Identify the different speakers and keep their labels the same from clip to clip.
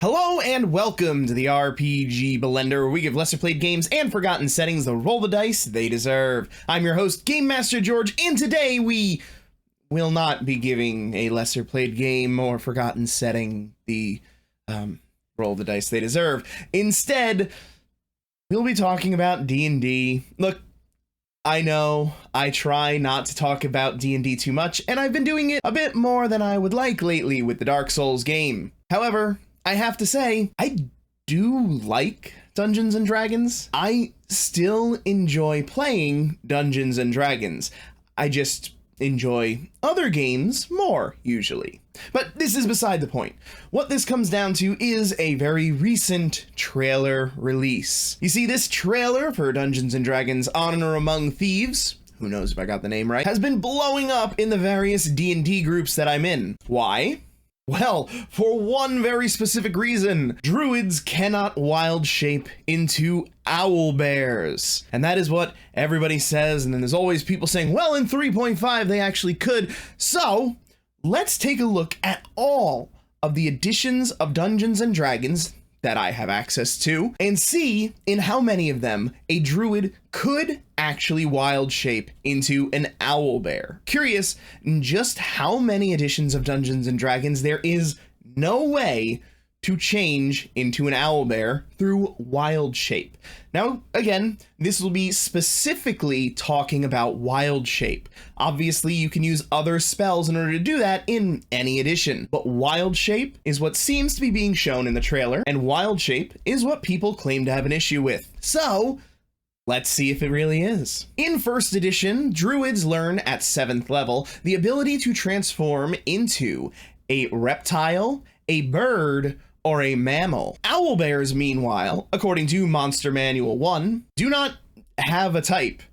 Speaker 1: Hello and welcome to the RPG Blender, where we give lesser played games and forgotten settings the roll the dice they deserve. I'm your host, Game Master George, and today we will not be giving a lesser played game or forgotten setting the roll the dice they deserve. Instead, we'll be talking about D&D. Look, I know I try not to talk about D&D too much, and I've been doing it a bit more than I would like lately with the Dark Souls game. However, I have to say, I do like Dungeons and Dragons. I still enjoy playing Dungeons and Dragons. I just enjoy other games more, usually. But this is beside the point. What this comes down to is a very recent trailer release. You see, this trailer for Dungeons and Dragons Honor Among Thieves, who knows if I got the name right, has been blowing up in the various D&D groups that I'm in. Why? Well, for one very specific reason. Druids cannot wild shape into owlbears. And that is what everybody says, and then there's always people saying, well, in 3.5 they actually could. So, let's take a look at all of the editions of Dungeons and Dragons that I have access to, and see in how many of them a druid could actually wild shape into an owlbear. Curious just how many editions of Dungeons and Dragons there is no way to change into an owlbear through wild shape. Now, again, this will be specifically talking about wild shape. Obviously, you can use other spells in order to do that in any edition, but wild shape is what seems to be being shown in the trailer, and wild shape is what people claim to have an issue with. So, let's see if it really is. In first edition, druids learn at 7th level the ability to transform into a reptile, a bird, or a mammal. Owlbears, meanwhile, according to Monster Manual 1, do not have a type.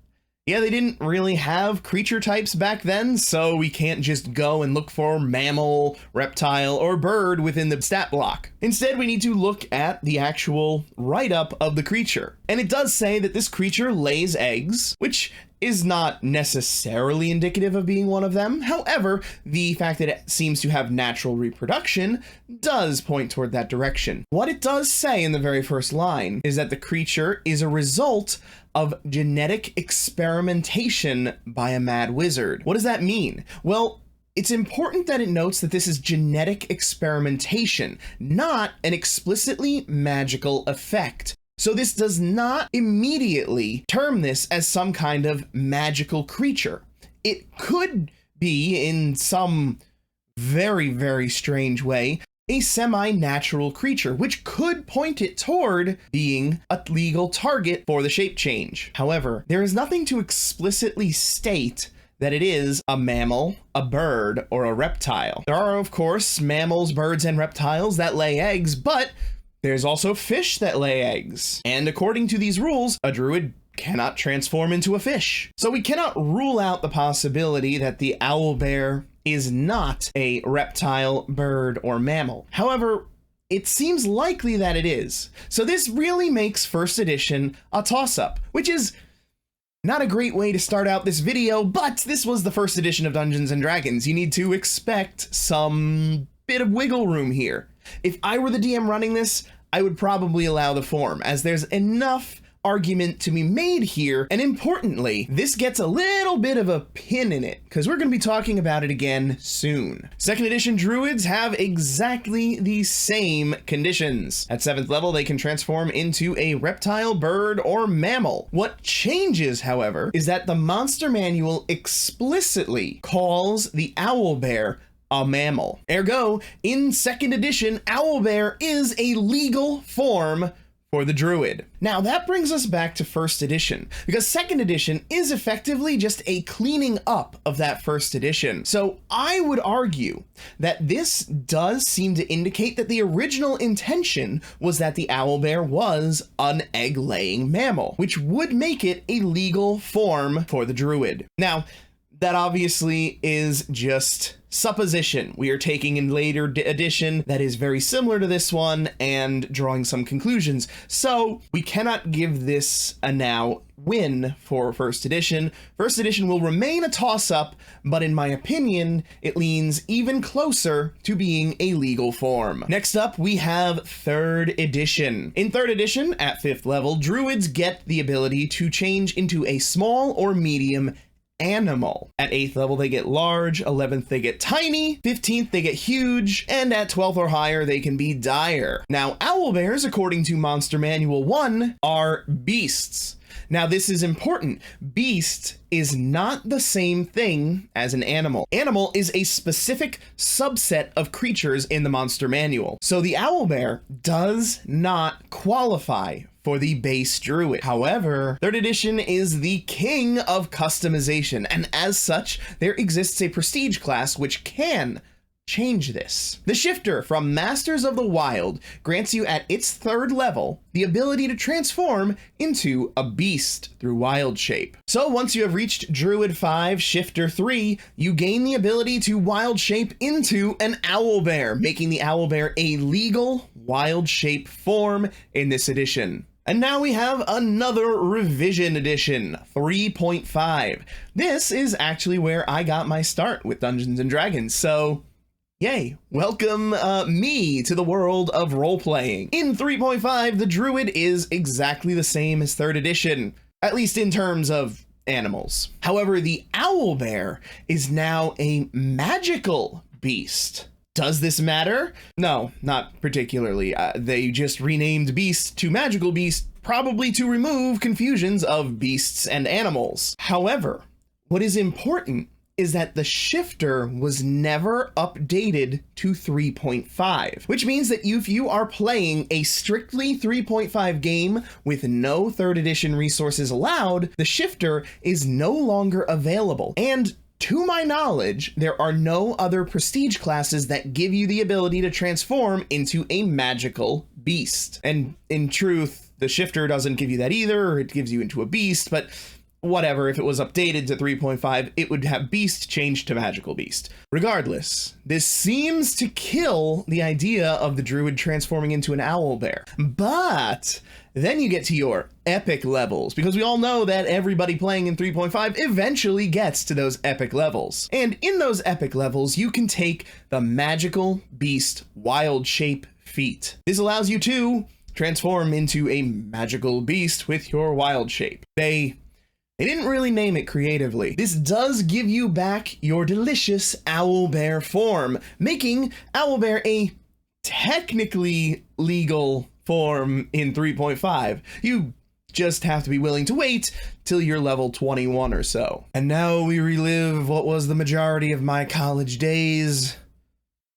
Speaker 1: Yeah, they didn't really have creature types back then, so we can't just go and look for mammal, reptile, or bird within the stat block. Instead, we need to look at the actual write-up of the creature. And it does say that this creature lays eggs, which is not necessarily indicative of being one of them. However, the fact that it seems to have natural reproduction does point toward that direction. What it does say in the very first line is that the creature is a result of genetic experimentation by a mad wizard. What does that mean? Well, it's important that it notes that this is genetic experimentation, not an explicitly magical effect. So this does not immediately term this as some kind of magical creature. It could be, in some very, very strange way, a semi-natural creature, which could point it toward being a legal target for the shape change. However, there is nothing to explicitly state that it is a mammal, a bird, or a reptile. There are, of course, mammals, birds, and reptiles that lay eggs, but there's also fish that lay eggs. And according to these rules, a druid cannot transform into a fish. So we cannot rule out the possibility that the owlbear is not a reptile, bird, or mammal. However, it seems likely that it is. So this really makes first edition a toss-up, which is not a great way to start out this video, but this was the first edition of Dungeons and Dragons. You need to expect some bit of wiggle room here. If I were the DM running this, I would probably allow the form, as there's enough argument to be made here, and importantly, this gets a little bit of a pin in it, because we're going to be talking about it again soon. Second edition druids have exactly the same conditions. At 7th level, they can transform into a reptile, bird, or mammal. What changes, however, is that the Monster Manual explicitly calls the owlbear a mammal. Ergo, in 2nd edition, owlbear is a legal form for the druid. Now that brings us back to 1st edition, because 2nd edition is effectively just a cleaning up of that 1st edition. So I would argue that this does seem to indicate that the original intention was that the owlbear was an egg-laying mammal, which would make it a legal form for the druid. Now, that obviously is just supposition. We are taking in later edition that is very similar to this one and drawing some conclusions. So we cannot give this a now win for first edition. First edition will remain a toss-up, but in my opinion, it leans even closer to being a legal form. Next up, we have third edition. In third edition, at 5th level, druids get the ability to change into a small or medium animal. At 8th level, they get large, 11th, they get tiny, 15th, they get huge, and at 12th or higher, they can be dire. Now, owlbears, according to Monster Manual 1, are beasts. Now, this is important. Beast is not the same thing as an animal. Animal is a specific subset of creatures in the Monster Manual. So the owlbear does not qualify for the base druid. However, third edition is the king of customization, and as such, there exists a prestige class which can change this. The Shifter from Masters of the Wild grants you at its 3rd level the ability to transform into a beast through wild shape. So once you have reached Druid 5, Shifter 3, you gain the ability to wild shape into an owlbear, making the owlbear a legal wild shape form in this edition. And now we have another revision edition, 3.5. This is actually where I got my start with Dungeons & Dragons, so yay, welcome me to the world of role-playing. In 3.5, the Druid is exactly the same as 3rd edition, at least in terms of animals. However, the Owlbear is now a magical beast. Does this matter? No, not particularly. They just renamed beast to magical beast, probably to remove confusions of beasts and animals. However, what is important is that the Shifter was never updated to 3.5, which means that if you are playing a strictly 3.5 game with no 3rd edition resources allowed, the Shifter is no longer available. And to my knowledge, there are no other prestige classes that give you the ability to transform into a magical beast. And in truth, the Shifter doesn't give you that either, or it gives you into a beast, but whatever, if it was updated to 3.5, it would have beast changed to magical beast. Regardless, this seems to kill the idea of the druid transforming into an owlbear. But then you get to your epic levels, because we all know that everybody playing in 3.5 eventually gets to those epic levels. And in those epic levels, you can take the magical beast wild shape feat. This allows you to transform into a magical beast with your wild shape. They didn't really name it creatively. This does give you back your delicious owlbear form, making owlbear a technically legal form in 3.5. You just have to be willing to wait till you're level 21 or so. And now we relive what was the majority of my college days.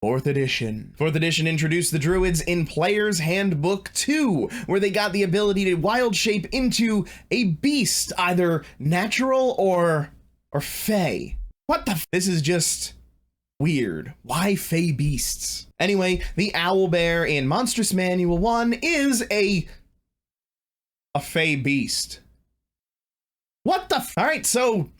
Speaker 1: 4th edition. 4th edition introduced the druids in Player's Handbook 2, where they got the ability to wild shape into a beast, either natural or fey. What the this is just weird. Why fey beasts? Anyway, the owlbear in Monstrous Manual 1 is a fey beast. What the Alright, so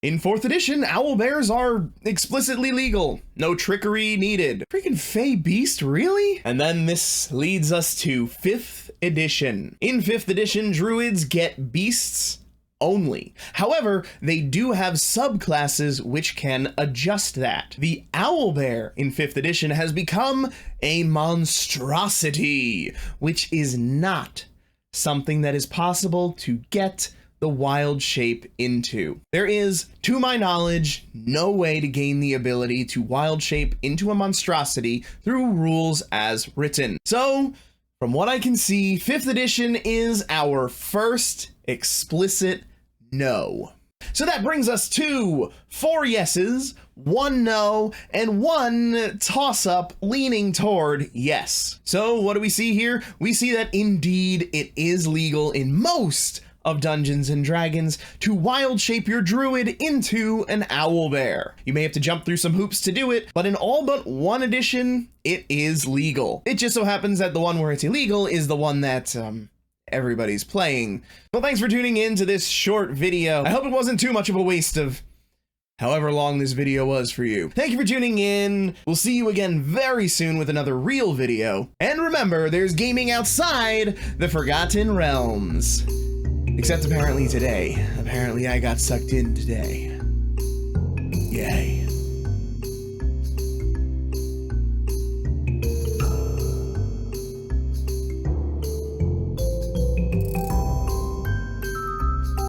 Speaker 1: in 4th edition, owlbears are explicitly legal. No trickery needed. Freaking fey beast, really? And then this leads us to 5th edition. In 5th edition, druids get beasts only. However, they do have subclasses which can adjust that. The owlbear in 5th edition has become a monstrosity, which is not something that is possible to get the wild shape into. There is, to my knowledge, no way to gain the ability to wild shape into a monstrosity through rules as written. So, from what I can see, 5th edition is our first explicit no. So that brings us to 4 yeses, 1 no, and 1 toss-up leaning toward yes. So what do we see here? We see that indeed it is legal in most of Dungeons & Dragons to wild shape your druid into an owlbear. You may have to jump through some hoops to do it, but in all but 1 edition, it is legal. It just so happens that the one where it's illegal is the one that, everybody's playing. Well, thanks for tuning in to this short video. I hope it wasn't too much of a waste of however long this video was for you. Thank you for tuning in. We'll see you again very soon with another real video. And remember, there's gaming outside the Forgotten Realms. Except apparently today. Apparently I got sucked in today. Yay.